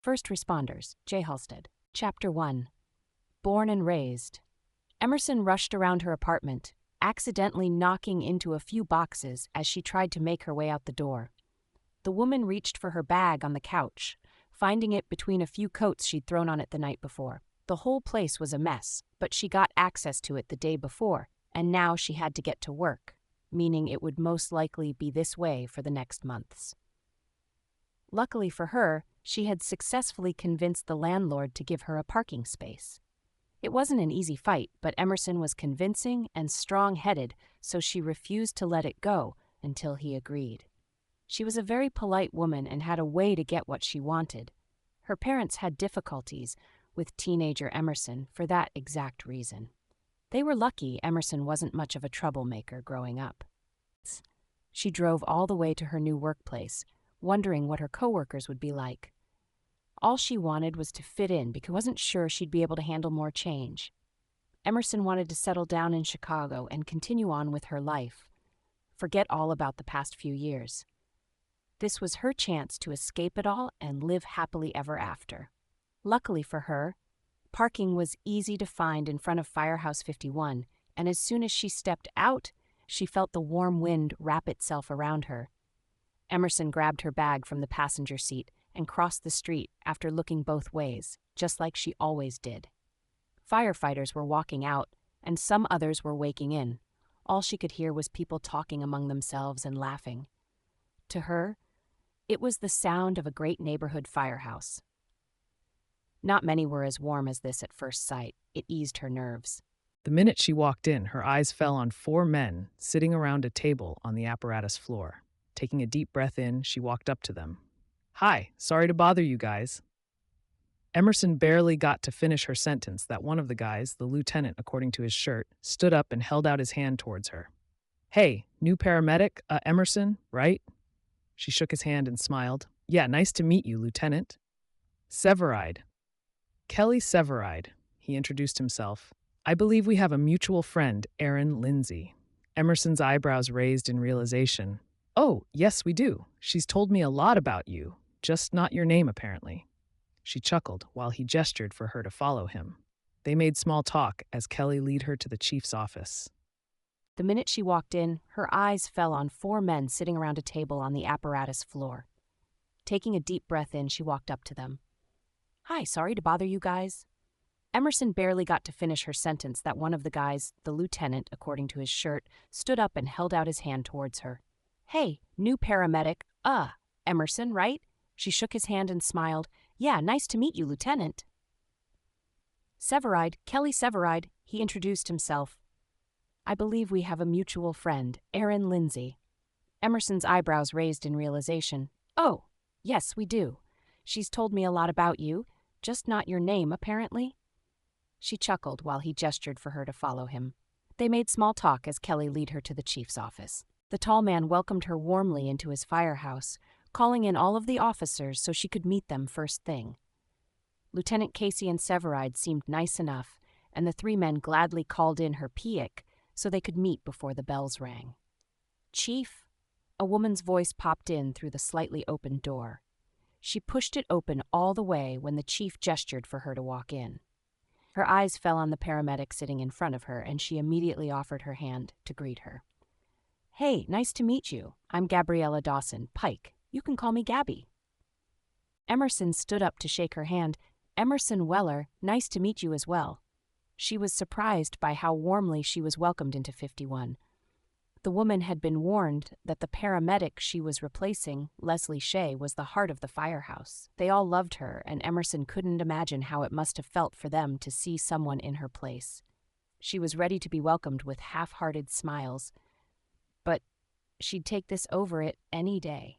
First Responders, J. Halstead. Chapter 1. Born and Raised. Emerson rushed around her apartment, accidentally knocking into a few boxes as she tried to make her way out the door. The woman reached for her bag on the couch, finding it between a few coats she'd thrown on it the night before. The whole place was a mess, but she got access to it the day before, and now she had to get to work, meaning it would most likely be this way for the next months. Luckily for her, she had successfully convinced the landlord to give her a parking space. It wasn't an easy fight, but Emerson was convincing and strong-headed, so she refused to let it go until he agreed. She was a very polite woman and had a way to get what she wanted. Her parents had difficulties with teenager Emerson for that exact reason. They were lucky Emerson wasn't much of a troublemaker growing up. She drove all the way to her new workplace, wondering what her coworkers would be like. All she wanted was to fit in because she wasn't sure she'd be able to handle more change. Emerson wanted to settle down in Chicago and continue on with her life, forget all about the past few years. This was her chance to escape it all and live happily ever after. Luckily for her, parking was easy to find in front of Firehouse 51, and as soon as she stepped out, she felt the warm wind wrap itself around her. Emerson grabbed her bag from the passenger seat and crossed the street after looking both ways, just like she always did. Firefighters were walking out, and some others were waking in. All she could hear was people talking among themselves and laughing. To her, it was the sound of a great neighborhood firehouse. Not many were as warm as this at first sight. It eased her nerves. The minute she walked in, her eyes fell on 4 men sitting around a table on the apparatus floor. Taking a deep breath in, she walked up to them. "Hi, sorry to bother you guys." Emerson barely got to finish her sentence that one of the guys, the lieutenant according to his shirt, stood up and held out his hand towards her. "Hey, new paramedic, Emerson, right?" She shook his hand and smiled. "Yeah, nice to meet you, Lieutenant." "Severide. Kelly Severide," he introduced himself. "I believe we have a mutual friend, Erin Lindsay." Emerson's eyebrows raised in realization. "Oh, yes, we do. She's told me a lot about you, just not your name, apparently." She chuckled while he gestured for her to follow him. They made small talk as Kelly led her to the chief's office. The minute she walked in, her eyes fell on 4 men sitting around a table on the apparatus floor. Taking a deep breath in, she walked up to them. "Hi, sorry to bother you guys." Emerson barely got to finish her sentence that one of the guys, the lieutenant according to his shirt, stood up and held out his hand towards her. "Hey, new paramedic, Emerson, right?" She shook his hand and smiled. "Yeah, nice to meet you, Lieutenant." "Severide, Kelly Severide," he introduced himself. "I believe we have a mutual friend, Erin Lindsay." Emerson's eyebrows raised in realization. "Oh, yes, we do. She's told me a lot about you, just not your name, apparently." She chuckled while he gestured for her to follow him. They made small talk as Kelly led her to the chief's office. The tall man welcomed her warmly into his firehouse, calling in all of the officers so she could meet them first thing. Lieutenant Casey and Severide seemed nice enough, and the 3 men gladly called in her PIC so they could meet before the bells rang. "Chief?" A woman's voice popped in through the slightly opened door. She pushed it open all the way when the chief gestured for her to walk in. Her eyes fell on the paramedic sitting in front of her, and she immediately offered her hand to greet her. "Hey, nice to meet you. I'm Gabriella Dawson, Pike. You can call me Gabby." Emerson stood up to shake her hand. "Emerson Weller, nice to meet you as well." She was surprised by how warmly she was welcomed into 51. The woman had been warned that the paramedic she was replacing, Leslie Shea, was the heart of the firehouse. They all loved her, and Emerson couldn't imagine how it must have felt for them to see someone in her place. She was ready to be welcomed with half-hearted smiles, but she'd take this over it any day.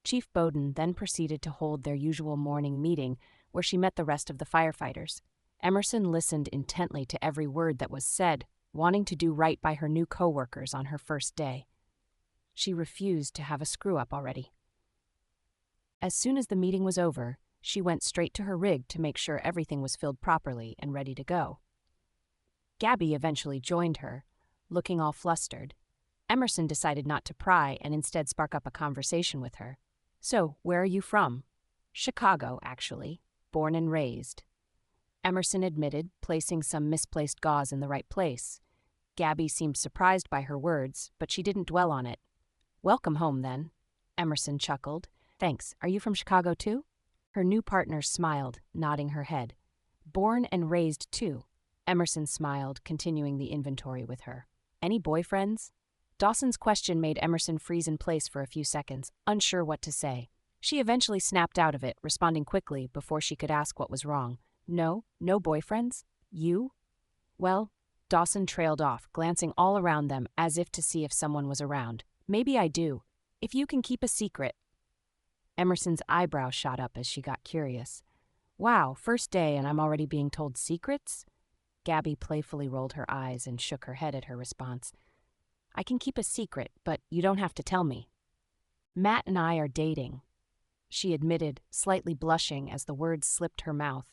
Chief Bowden then proceeded to hold their usual morning meeting where she met the rest of the firefighters. Emerson listened intently to every word that was said, wanting to do right by her new co-workers on her first day. She refused to have a screw-up already. As soon as the meeting was over, she went straight to her rig to make sure everything was filled properly and ready to go. Gabby eventually joined her, looking all flustered. Emerson decided not to pry and instead spark up a conversation with her. "So, where are you from?" Chicago, actually. Born and raised. Emerson admitted, placing some misplaced gauze in the right place. Gabby seemed surprised by her words, but she didn't dwell on it. Welcome home, then. Emerson chuckled. Thanks. Are you from Chicago, too? Her new partner smiled, nodding her head. Born and raised, too. Emerson smiled, continuing the inventory with her. Any boyfriends? Dawson's question made Emerson freeze in place for a few seconds, unsure what to say. She eventually snapped out of it, responding quickly before she could ask what was wrong. No boyfriends? You? Well, Dawson trailed off, glancing all around them as if to see if someone was around. Maybe I do. If you can keep a secret. Emerson's eyebrow shot up as she got curious. Wow, first day and I'm already being told secrets? Gabby playfully rolled her eyes and shook her head at her response. I can keep a secret, but you don't have to tell me. Matt and I are dating, she admitted, slightly blushing as the words slipped her mouth.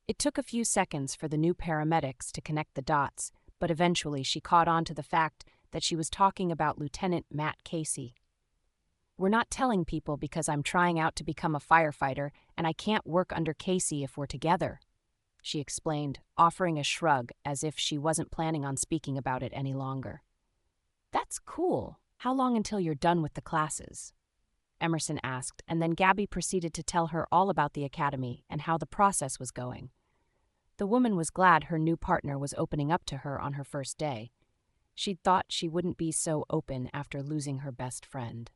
It took a few seconds for the new paramedics to connect the dots, but eventually she caught on to the fact that she was talking about Lieutenant Matt Casey. We're not telling people because I'm trying out to become a firefighter and I can't work under Casey if we're together, she explained, offering a shrug as if she wasn't planning on speaking about it any longer. That's cool. How long until you're done with the classes? Emerson asked, and then Gabby proceeded to tell her all about the academy and how the process was going. The woman was glad her new partner was opening up to her on her first day. She'd thought she wouldn't be so open after losing her best friend.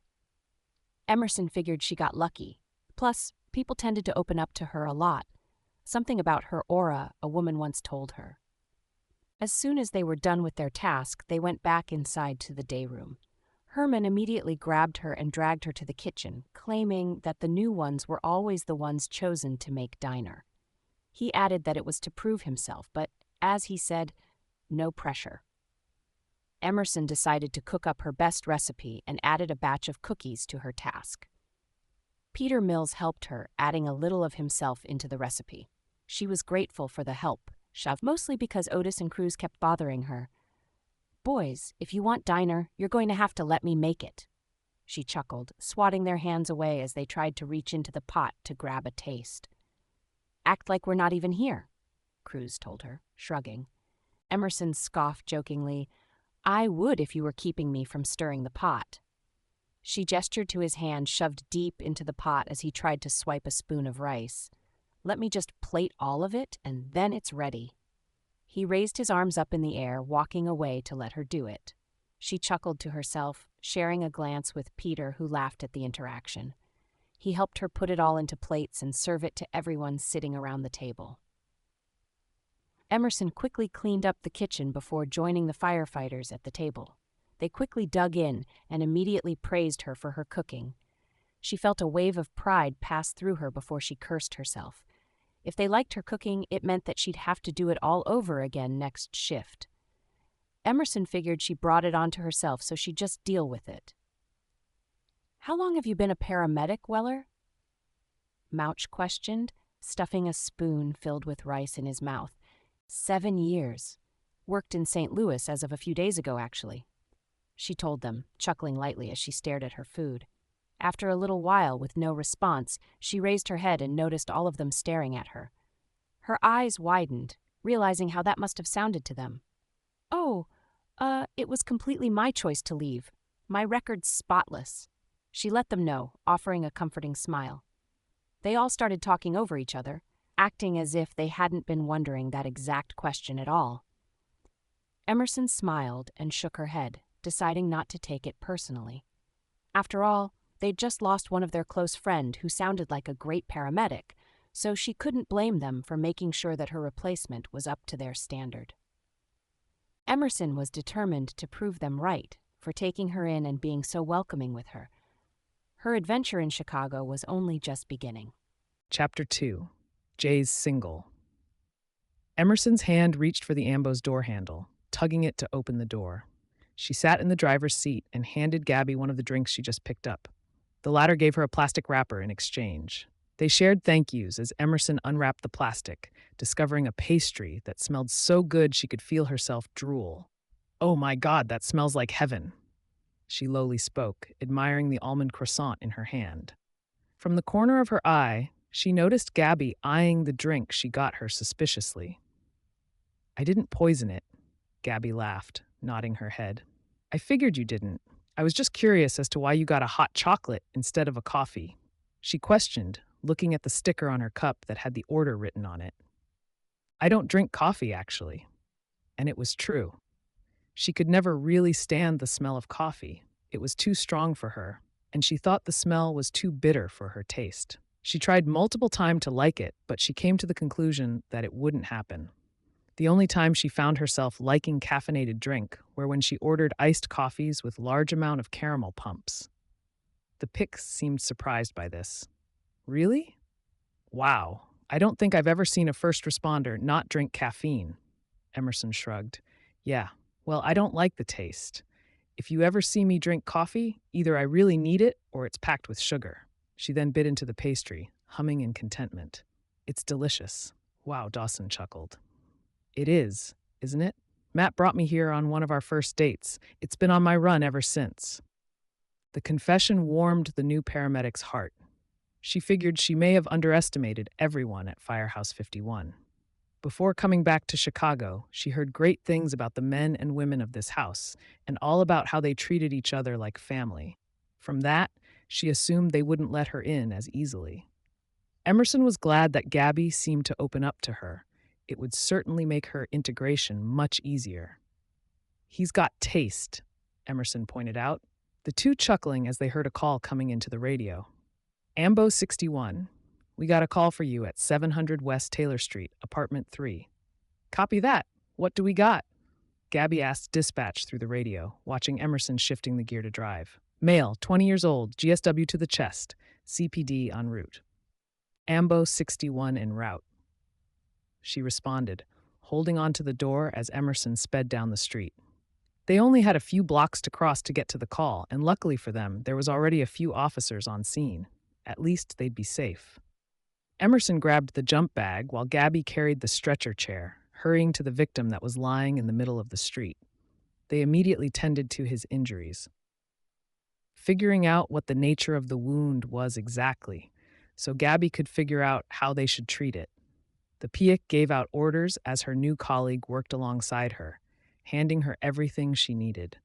Emerson figured she got lucky. Plus, people tended to open up to her a lot. Something about her aura, a woman once told her. As soon as they were done with their task, they went back inside to the day room. Herman immediately grabbed her and dragged her to the kitchen, claiming that the new ones were always the ones chosen to make diner. He added that it was to prove himself, but, as he said, no pressure. Emerson decided to cook up her best recipe and added a batch of cookies to her task. Peter Mills helped her, adding a little of himself into the recipe. She was grateful for the help, mostly because Otis and Cruz kept bothering her. Boys, if you want diner, you're going to have to let me make it, she chuckled, swatting their hands away as they tried to reach into the pot to grab a taste. Act like we're not even here, Cruz told her, shrugging. Emerson scoffed jokingly, I would if you were keeping me from stirring the pot. She gestured to his hand shoved deep into the pot as he tried to swipe a spoon of rice. Let me just plate all of it, and then it's ready. He raised his arms up in the air, walking away to let her do it. She chuckled to herself, sharing a glance with Peter, who laughed at the interaction. He helped her put it all into plates and serve it to everyone sitting around the table. Emerson quickly cleaned up the kitchen before joining the firefighters at the table. They quickly dug in and immediately praised her for her cooking. She felt a wave of pride pass through her before she cursed herself. If they liked her cooking, it meant that she'd have to do it all over again next shift. Emerson figured she brought it onto herself, so she'd just deal with it. How long have you been a paramedic, Weller? Mouch questioned, stuffing a spoon filled with rice in his mouth. 7 years. Worked in St. Louis as of a few days ago, actually. She told them, chuckling lightly as she stared at her food. After a little while, with no response, she raised her head and noticed all of them staring at her. Her eyes widened, realizing how that must have sounded to them. Oh, it was completely my choice to leave. My record's spotless. She let them know, offering a comforting smile. They all started talking over each other, acting as if they hadn't been wondering that exact question at all. Emerson smiled and shook her head, deciding not to take it personally. After all, they'd just lost one of their close friend who sounded like a great paramedic, so she couldn't blame them for making sure that her replacement was up to their standard. Emerson was determined to prove them right for taking her in and being so welcoming with her. Her adventure in Chicago was only just beginning. Chapter 2. Jay's Single. Emerson's hand reached for the Ambo's door handle, tugging it to open the door. She sat in the driver's seat and handed Gabby one of the drinks she just picked up. The latter gave her a plastic wrapper in exchange. They shared thank yous as Emerson unwrapped the plastic, discovering a pastry that smelled so good she could feel herself drool. Oh my God, that smells like heaven, she lowly spoke, admiring the almond croissant in her hand. From the corner of her eye, she noticed Gabby eyeing the drink she got her suspiciously. I didn't poison it, Gabby laughed, nodding her head. I figured you didn't. I was just curious as to why you got a hot chocolate instead of a coffee. She questioned, looking at the sticker on her cup that had the order written on it. I don't drink coffee, actually. And it was true. She could never really stand the smell of coffee. It was too strong for her, and she thought the smell was too bitter for her taste. She tried multiple times to like it, but she came to the conclusion that it wouldn't happen. The only time she found herself liking caffeinated drink were when she ordered iced coffees with large amount of caramel pumps. The Pics seemed surprised by this. Really? Wow. I don't think I've ever seen a first responder not drink caffeine. Emerson shrugged. Yeah, well, I don't like the taste. If you ever see me drink coffee, either I really need it or it's packed with sugar. She then bit into the pastry, humming in contentment. It's delicious. Wow, Dawson chuckled. It is, isn't it? Matt brought me here on one of our first dates. It's been on my run ever since. The confession warmed the new paramedic's heart. She figured she may have underestimated everyone at Firehouse 51. Before coming back to Chicago, she heard great things about the men and women of this house, and all about how they treated each other like family. From that, she assumed they wouldn't let her in as easily. Emerson was glad that Gabby seemed to open up to her. It would certainly make her integration much easier. He's got taste, Emerson pointed out, the two chuckling as they heard a call coming into the radio. Ambo 61, we got a call for you at 700 West Taylor Street, apartment 3. Copy that. What do we got? Gabby asked dispatch through the radio, watching Emerson shifting the gear to drive. Male, 20 years old, GSW to the chest, CPD en route. Ambo 61 en route. She responded, holding onto the door as Emerson sped down the street. They only had a few blocks to cross to get to the call, and luckily for them, there was already a few officers on scene. At least they'd be safe. Emerson grabbed the jump bag while Gabby carried the stretcher chair, hurrying to the victim that was lying in the middle of the street. They immediately tended to his injuries, figuring out what the nature of the wound was exactly, so Gabby could figure out how they should treat it. The PIC gave out orders as her new colleague worked alongside her, handing her everything she needed.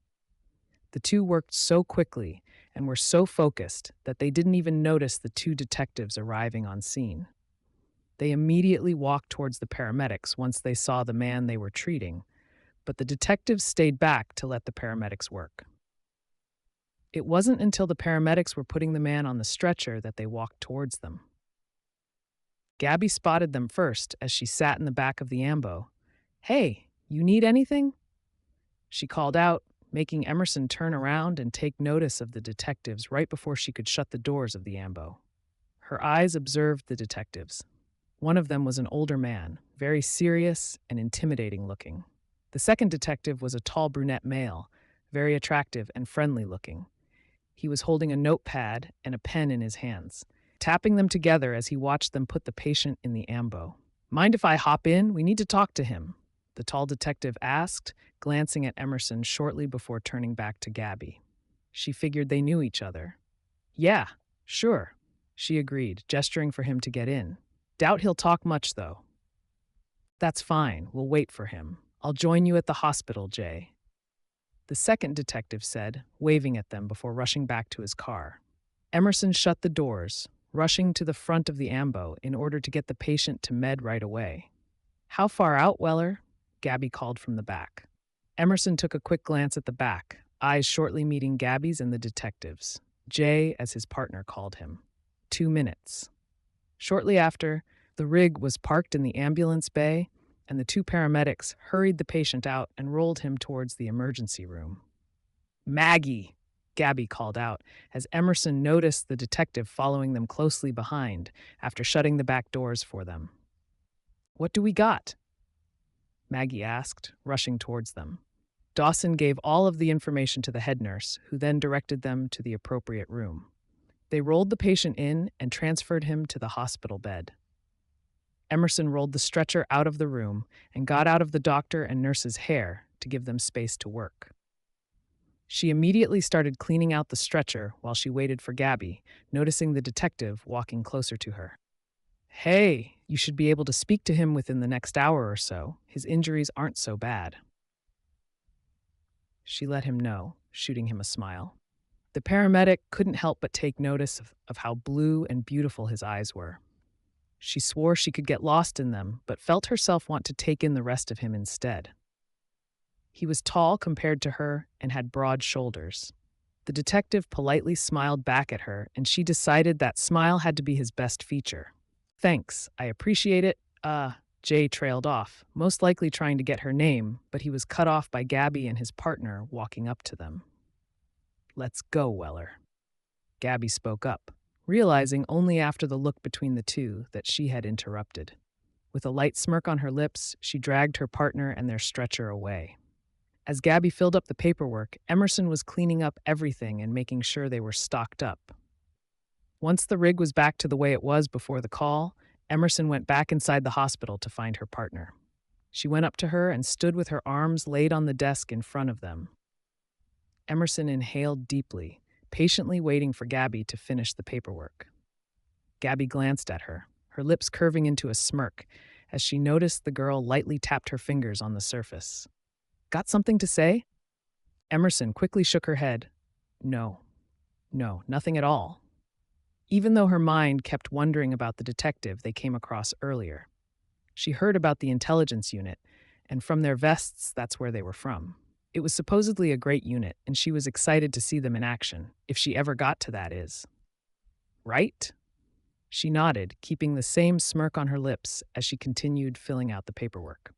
The two worked so quickly and were so focused that they didn't even notice the two detectives arriving on scene. They immediately walked towards the paramedics once they saw the man they were treating, but the detectives stayed back to let the paramedics work. It wasn't until the paramedics were putting the man on the stretcher that they walked towards them. Gabby spotted them first as she sat in the back of the ambo. Hey, you need anything? She called out, making Emerson turn around and take notice of the detectives right before she could shut the doors of the ambo. Her eyes observed the detectives. One of them was an older man, very serious and intimidating looking. The second detective was a tall brunette male, very attractive and friendly looking. He was holding a notepad and a pen in his hands, tapping them together as he watched them put the patient in the ambo. Mind if I hop in? We need to talk to him, the tall detective asked, glancing at Emerson shortly before turning back to Gabby. She figured they knew each other. Yeah, sure, she agreed, gesturing for him to get in. Doubt he'll talk much, though. That's fine, we'll wait for him. I'll join you at the hospital, Jay, the second detective said, waving at them before rushing back to his car. Emerson shut the doors, rushing to the front of the ambo in order to get the patient to med right away. How far out, Weller? Gabby called from the back. Emerson took a quick glance at the back, eyes shortly meeting Gabby's and the detective's. Jay, as his partner called him. 2 minutes. Shortly after, the rig was parked in the ambulance bay, and the two paramedics hurried the patient out and rolled him towards the emergency room. Maggie, Gabby called out, as Emerson noticed the detective following them closely behind after shutting the back doors for them. What do we got? Maggie asked, rushing towards them. Dawson gave all of the information to the head nurse, who then directed them to the appropriate room. They rolled the patient in and transferred him to the hospital bed. Emerson rolled the stretcher out of the room and got out of the doctor and nurse's hair to give them space to work. She immediately started cleaning out the stretcher while she waited for Gabby, noticing the detective walking closer to her. Hey, you should be able to speak to him within the next hour or so. His injuries aren't so bad. She let him know, shooting him a smile. The paramedic couldn't help but take notice of how blue and beautiful his eyes were. She swore she could get lost in them, but felt herself want to take in the rest of him instead. He was tall compared to her and had broad shoulders. The detective politely smiled back at her, and she decided that smile had to be his best feature. Thanks, I appreciate it. Jay trailed off, most likely trying to get her name, but he was cut off by Gabby and his partner walking up to them. Let's go, Weller. Gabby spoke up, realizing only after the look between the two that she had interrupted. With a light smirk on her lips, she dragged her partner and their stretcher away. As Gabby filled up the paperwork, Emerson was cleaning up everything and making sure they were stocked up. Once the rig was back to the way it was before the call, Emerson went back inside the hospital to find her partner. She went up to her and stood with her arms laid on the desk in front of them. Emerson inhaled deeply, patiently waiting for Gabby to finish the paperwork. Gabby glanced at her, her lips curving into a smirk, as she noticed the girl lightly tapped her fingers on the surface. Got something to say? Emerson quickly shook her head. No, nothing at all. Even though her mind kept wondering about the detective they came across earlier. She heard about the intelligence unit, and from their vests, that's where they were from. It was supposedly a great unit, and she was excited to see them in action, if she ever got to that is. Right? She nodded, keeping the same smirk on her lips as she continued filling out the paperwork.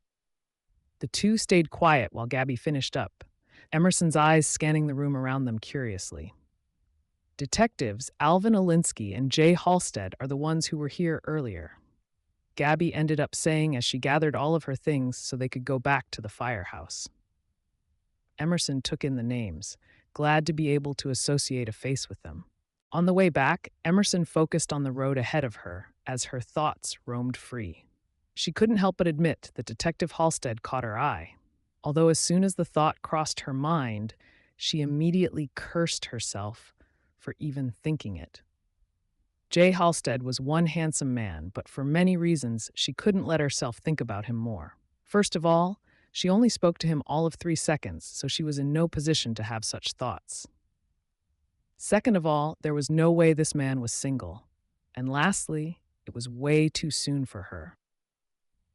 The two stayed quiet while Gabby finished up, Emerson's eyes scanning the room around them curiously. Detectives Alvin Alinsky and Jay Halstead are the ones who were here earlier. Gabby ended up saying as she gathered all of her things so they could go back to the firehouse. Emerson took in the names, glad to be able to associate a face with them. On the way back, Emerson focused on the road ahead of her as her thoughts roamed free. She couldn't help but admit that Detective Halstead caught her eye, although as soon as the thought crossed her mind, she immediately cursed herself for even thinking it. Jay Halstead was one handsome man, but for many reasons, she couldn't let herself think about him more. First of all, she only spoke to him all of 3 seconds, so she was in no position to have such thoughts. Second of all, there was no way this man was single. And lastly, it was way too soon for her.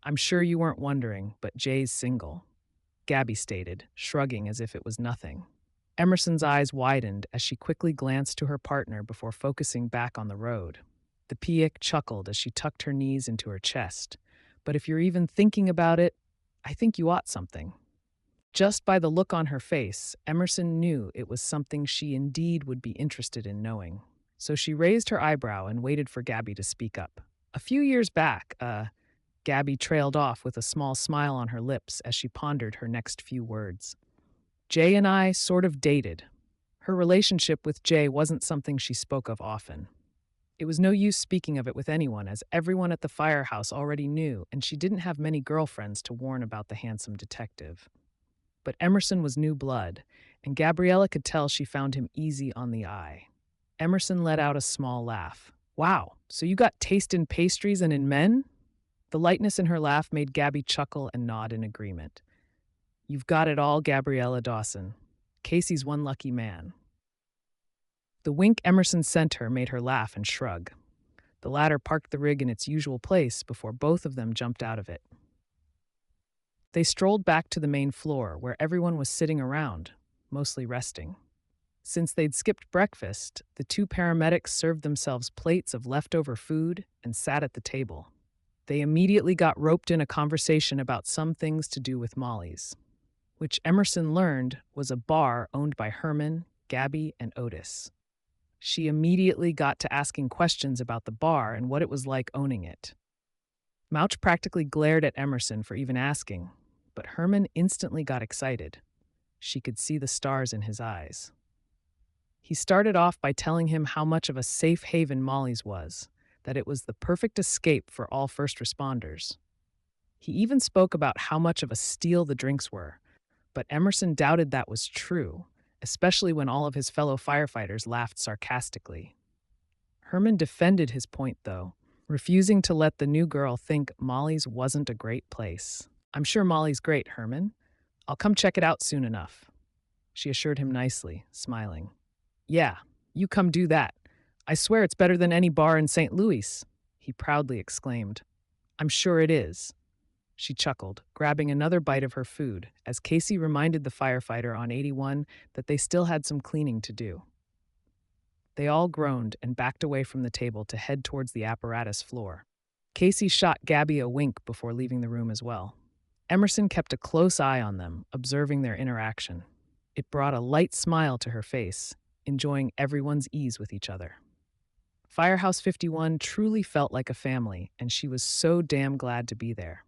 I'm sure you weren't wondering, but Jay's single, Gabby stated, shrugging as if it was nothing. Emerson's eyes widened as she quickly glanced to her partner before focusing back on the road. The Piik chuckled as she tucked her knees into her chest. But if you're even thinking about it, I think you ought something. Just by the look on her face, Emerson knew it was something she indeed would be interested in knowing. So she raised her eyebrow and waited for Gabby to speak up. A few years back, Gabby trailed off with a small smile on her lips as she pondered her next few words. Jay and I sort of dated. Her relationship with Jay wasn't something she spoke of often. It was no use speaking of it with anyone, as everyone at the firehouse already knew, and she didn't have many girlfriends to warn about the handsome detective. But Emerson was new blood, and Gabriella could tell she found him easy on the eye. Emerson let out a small laugh. Wow, so you got taste in pastries and in men? The lightness in her laugh made Gabby chuckle and nod in agreement. You've got it all, Gabriella Dawson. Casey's one lucky man. The wink Emerson sent her made her laugh and shrug. The latter parked the rig in its usual place before both of them jumped out of it. They strolled back to the main floor, where everyone was sitting around, mostly resting. Since they'd skipped breakfast, the two paramedics served themselves plates of leftover food and sat at the table. They immediately got roped in a conversation about some things to do with Molly's, which Emerson learned was a bar owned by Herman, Gabby, and Otis. She immediately got to asking questions about the bar and what it was like owning it. Mouch practically glared at Emerson for even asking, but Herman instantly got excited. She could see the stars in his eyes. He started off by telling him how much of a safe haven Molly's was, that it was the perfect escape for all first responders. He even spoke about how much of a steal the drinks were, but Emerson doubted that was true, especially when all of his fellow firefighters laughed sarcastically. Herman defended his point, though, refusing to let the new girl think Molly's wasn't a great place. "I'm sure Molly's great, Herman. I'll come check it out soon enough," she assured him nicely, smiling. "Yeah, you come do that. I swear it's better than any bar in St. Louis," he proudly exclaimed. "I'm sure it is," she chuckled, grabbing another bite of her food as Casey reminded the firefighter on 81 that they still had some cleaning to do. They all groaned and backed away from the table to head towards the apparatus floor. Casey shot Gabby a wink before leaving the room as well. Emerson kept a close eye on them, observing their interaction. It brought a light smile to her face, enjoying everyone's ease with each other. Firehouse 51 truly felt like a family, and she was so damn glad to be there.